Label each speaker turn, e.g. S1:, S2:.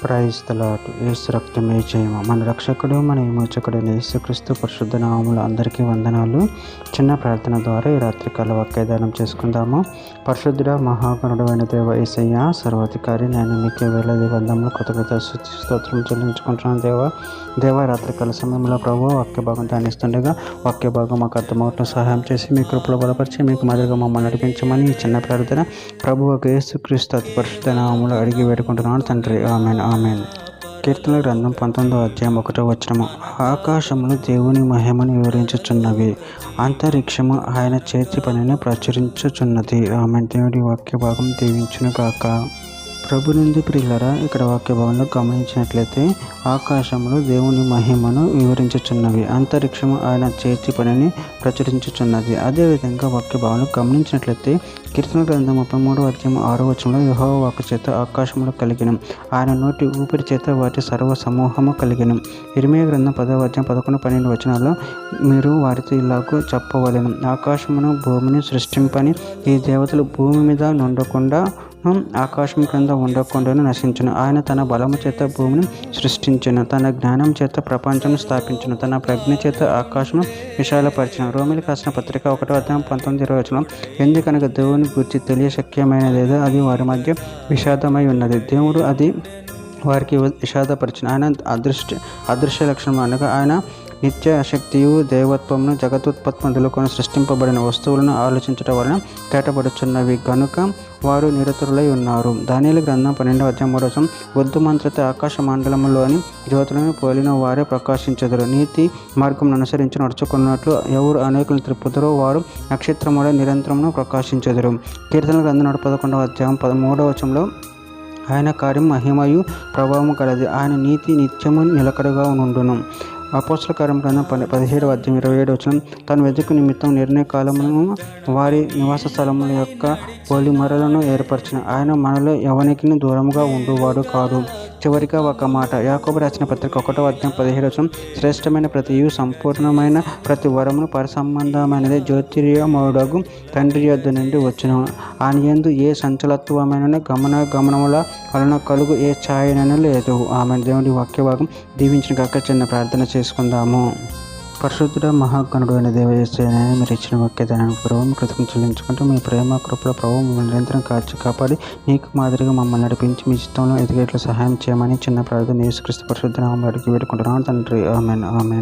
S1: Praise the lord. యేసు రక్తమే జయము. మన రక్షకుడు మన విమోచకుడైన యేసుక్రీస్తు పరిశుద్ధ నామములో అందరికీ వందనాలు. చిన్న ప్రార్థన ద్వారా ఈ రాత్రికాల వాక్యదానం చేసుకుందాము. పరిశుద్ధుడ మహాగణుడైన దేవ యేసయ్య సర్వాధికారి, నేను మీకే వేలాది వందములు కొత్త స్తోత్రం చెల్లించుకుంటున్నాను. దేవ రాత్రికాల సమయంలో ప్రభు వాక్య భాగం ధ్యానిస్తుండగా వాక్య భాగం మాకు అర్థమవటం సహాయం చేసి మీ కృపలో బలపరిచి మీకు మాదిరిగా మమ్మల్ని నడిపించమని ఈ చిన్న ప్రార్థన ప్రభు ఒక యేసుక్రీస్తు అతి పరిశుద్ధ నామములో అడిగి వేడుకుంటున్నాను తండ్రి. Amen amen. కీర్తనల గ్రంథం 19వ అధ్యాయం 1వ వచనము. ఆకాశములు దేవుని మహిమను వివరించుచున్నవి, అంతరిక్షము ఆయన చేతి పనిని ప్రచురించుచున్నది. ఆమెన్. దేవుడి వాక్య భాగం దీవించును గాక. ప్రభు నుండి ప్రియులరా, ఇక్కడ వాక్య భాగంలో గమనించినట్లయితే ఆకాశములు దేవుని మహిమను వివరించుచున్నవి, అంతరిక్షము ఆయన చేతి పనిని ప్రచురించుచున్నది. అదేవిధంగా వాక్య భాగంలో గమనించినట్లయితే కీర్తన గ్రంథం 33వ అధ్యాయం 6వ వచనంలో యెహోవా వాక్కు చేత ఆకాశములు కలిగిన, ఆయన నోటి ఊపిరి చేత వాటి సర్వ సమూహము కలిగిన. ఇర్మీయా గ్రంథం 10వ అధ్యాయం 11, 12 వచనాల్లో మీరు వారితో ఇలాగూ చెప్పవలెను, ఆకాశమును భూమిని సృష్టింపని ఈ దేవతలు భూమి మీద నుండకుండా ఆకాశం క్రింద ఉండకుండా నశించును. ఆయన తన బలము చేత భూమిని సృష్టించును, తన జ్ఞానం చేత ప్రపంచం స్థాపించును, తన ప్రజ్ఞ చేత ఆకాశం విశాలపరిచిన. రోమిలికి రాసిన పత్రిక 1వ అధ్యాయం 19-20 వచనం. ఎందుకనగా దేవుని గురించి తెలియశక్యమైనదేదో అది వారి మధ్య విషాదమై ఉన్నది, దేవుడు అది వారికి విషాదపరిచిన. ఆయన అదృశ్య లక్షణం అనగా ఆయన నిత్య శక్తియు దైవత్వమును జగతుత్పత్తి మొదలుకొని సృష్టింపబడిన వస్తువులను ఆలోచించడం వలన కేటబడుచున్నవి గనుక వారు నిరతులై ఉన్నారు. దానియేలు గ్రంథం 12వ అధ్యాయం 3వ వచనం. బుద్ధు మంత్రత ఆకాశ మండలములోని జ్యోతులను పోలిన వారే ప్రకాశించెదరు, నీతి మార్గం అనుసరించి నడుచుకున్నట్లు ఎవరు అనేకులను త్రిప్పుతారో వారు నక్షత్రముల నిరంతరమును ప్రకాశించెదరు. కీర్తనల గ్రంథం 11వ అధ్యాయం 13వ వచనంలో ఆయన కార్యం మహిమయు ప్రభావము కలది, ఆయన నీతి నిత్యము నిలకడగా నుండును. అపోస్తల కార్యం గ్రంథం 17వ అధ్యాయం 27వ వచనం. తన వెదుకు నిమిత్తం నిర్ణయ కాలమును వారి నివాస స్థలముల యొక్క పొలిమరలను ఏర్పరిచిన, ఆయన మనలో ఎవనికి దూరముగా ఉండువాడు కాదు. చివరిగా ఒక మాట, యాకోబు రాసిన పత్రిక 1వ అధ్యాయం 17వ వచనం. శ్రేష్టమైన ప్రతియు సంపూర్ణమైన ప్రతి వరమును పరిసంబంధమైనది జ్యోతిర్యమయుడగు తండ్రి యొద్ద నుండి వచ్చును, ఆయన యందు ఏ సంచలత్వమైన గమనముల వలన కలుగు ఏ ఛాయనను లేదు. ఆమె. దేవుడి వాక్య భాగం దీవించిన కాక చిన్న ప్రార్థన చేసుకుందాము. పరిశుద్ధుడ మహాగణుడు అయిన దేవ యేసయ్య, మీరు ఇచ్చిన వాక్యదానానికి ప్రభావం కృతజ్ఞతలు చెల్లించుకుంటూ మీ ప్రేమ కృపల ప్రభావం మమ్మల్ని నిరంతరం కాపాడి నీకు మాదిరిగా మమ్మల్ని నడిపించి మీ చిత్తంలో ఎదిగేట్లు సహాయం చేయమని చిన్న ప్రార్థన యేసుక్రీస్తు పరిశుద్ధ నామములో అడిగి వేడుకుంటున్నాను తండ్రి. Amen amen.